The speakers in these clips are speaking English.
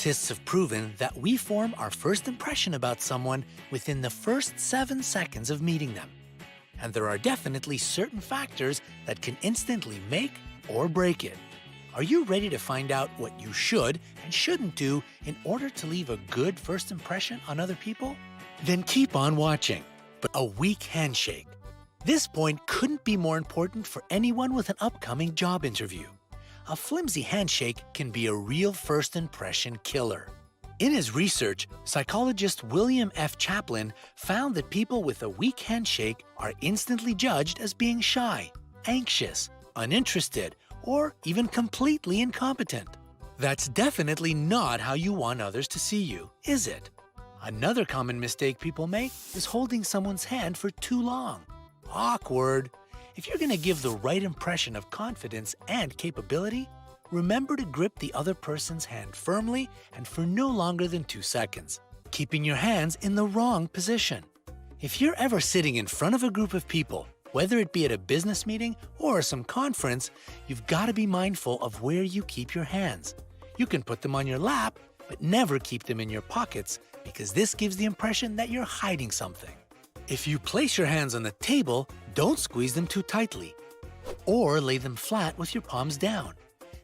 Scientists have proven that we form our first impression about someone within the first 7 seconds of meeting them. And there are definitely certain factors that can instantly make or break it. Are you ready to find out what you should and shouldn't do in order to leave a good first impression on other people? Then keep on watching. But a weak handshake. This point couldn't be more important for anyone with an upcoming job interview. A flimsy handshake can be a real first impression killer. In his research, psychologist William F. Chaplin found that people with a weak handshake are instantly judged as being shy, anxious, uninterested, or even completely incompetent. That's definitely not how you want others to see you, is it? Another common mistake people make is holding someone's hand for too long. Awkward. If you're going to give the right impression of confidence and capability, remember to grip the other person's hand firmly and for no longer than 2 seconds, keeping your hands in the wrong position. If you're ever sitting in front of a group of people, whether it be at a business meeting or some conference, you've got to be mindful of where you keep your hands. You can put them on your lap, but never keep them in your pockets because this gives the impression that you're hiding something. If you place your hands on the table, don't squeeze them too tightly. Or lay them flat with your palms down.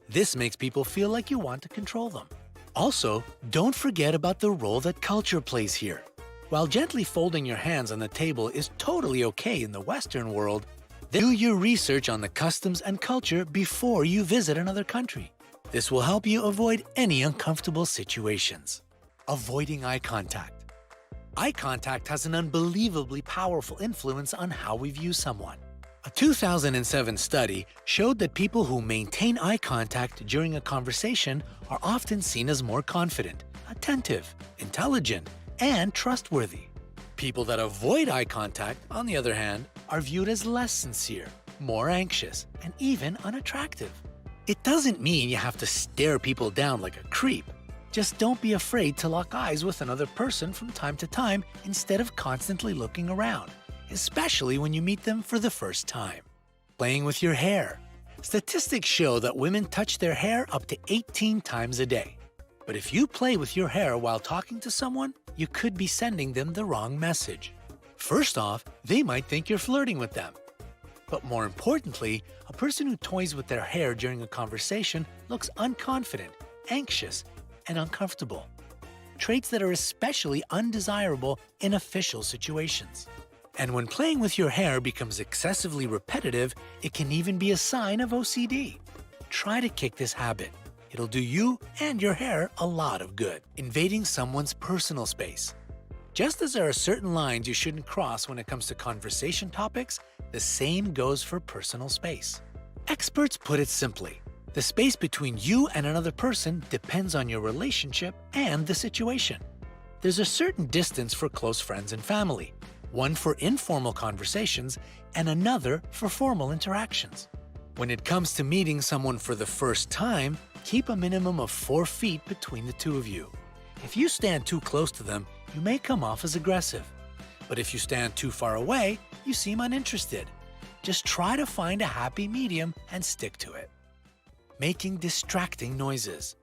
This makes people feel like you want to control them. Also, don't forget about the role that culture plays here. While gently folding your hands on the table is totally okay in the Western world, do your research on the customs and culture before you visit another country. This will help you avoid any uncomfortable situations. Avoiding eye contact. Eye contact has an unbelievably powerful influence on how we view someone. A 2007 study showed that people who maintain eye contact during a conversation are often seen as more confident, attentive, intelligent, and trustworthy. People that avoid eye contact, on the other hand, are viewed as less sincere, more anxious, and even unattractive. It doesn't mean you have to stare people down like a creep. Just don't be afraid to lock eyes with another person from time to time instead of constantly looking around, especially when you meet them for the first time. Playing with your hair. Statistics show that women touch their hair up to 18 times a day. But if you play with your hair while talking to someone, you could be sending them the wrong message. First off, they might think you're flirting with them. But more importantly, a person who toys with their hair during a conversation looks unconfident, anxious, and uncomfortable. Traits that are especially undesirable in official situations. And when playing with your hair becomes excessively repetitive, it can even be a sign of OCD. Try to kick this habit. It'll do you and your hair a lot of good. Invading someone's personal space. Just as there are certain lines you shouldn't cross when it comes to conversation topics, the same goes for personal space. Experts put it simply. The space between you and another person depends on your relationship and the situation. There's a certain distance for close friends and family, one for informal conversations and another for formal interactions. When it comes to meeting someone for the first time, keep a minimum of 4 feet between the two of you. If you stand too close to them, you may come off as aggressive. But if you stand too far away, you seem uninterested. Just try to find a happy medium and stick to it. Making distracting noises.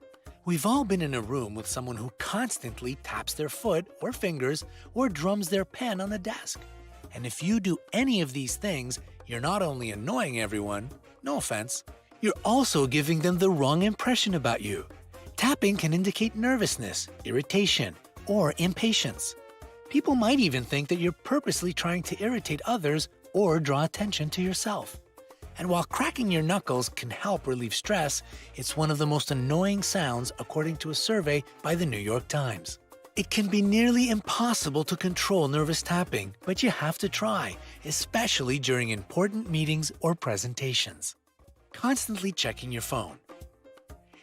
We've all been in a room with someone who constantly taps their foot or fingers or drums their pen on the desk. And if you do any of these things, you're not only annoying everyone, no offense, you're also giving them the wrong impression about you. Tapping can indicate nervousness, irritation, or impatience. People might even think that you're purposely trying to irritate others or draw attention to yourself. And while cracking your knuckles can help relieve stress, it's one of the most annoying sounds according to a survey by the New York Times. It can be nearly impossible to control nervous tapping, but you have to try, especially during important meetings or presentations. Constantly checking your phone.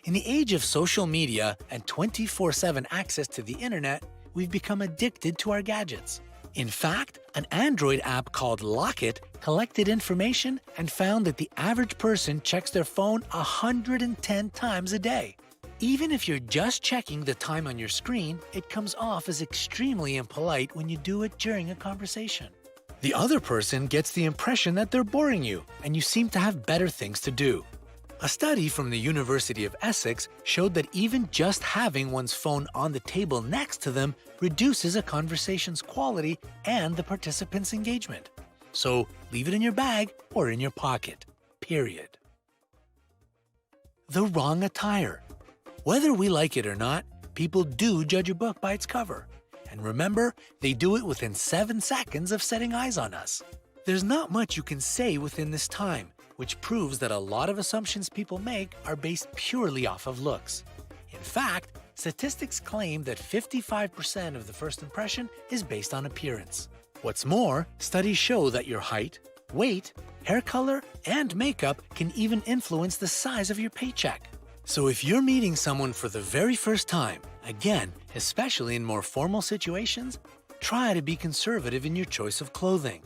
In the age of social media and 24/7 access to the internet, we've become addicted to our gadgets. In fact, an Android app called Locket collected information and found that the average person checks their phone 110 times a day. Even if you're just checking the time on your screen, it comes off as extremely impolite when you do it during a conversation. The other person gets the impression that they're boring you and you seem to have better things to do. A study from the University of Essex showed that even just having one's phone on the table next to them reduces a conversation's quality and the participants' engagement. So leave it in your bag or in your pocket, period. The wrong attire. Whether we like it or not, people do judge a book by its cover. And remember, they do it within 7 seconds of setting eyes on us. There's not much you can say within this time, which proves that a lot of assumptions people make are based purely off of looks. In fact, statistics claim that 55% of the first impression is based on appearance. What's more, studies show that your height, weight, hair color, and makeup can even influence the size of your paycheck. So if you're meeting someone for the very first time, again, especially in more formal situations, try to be conservative in your choice of clothing.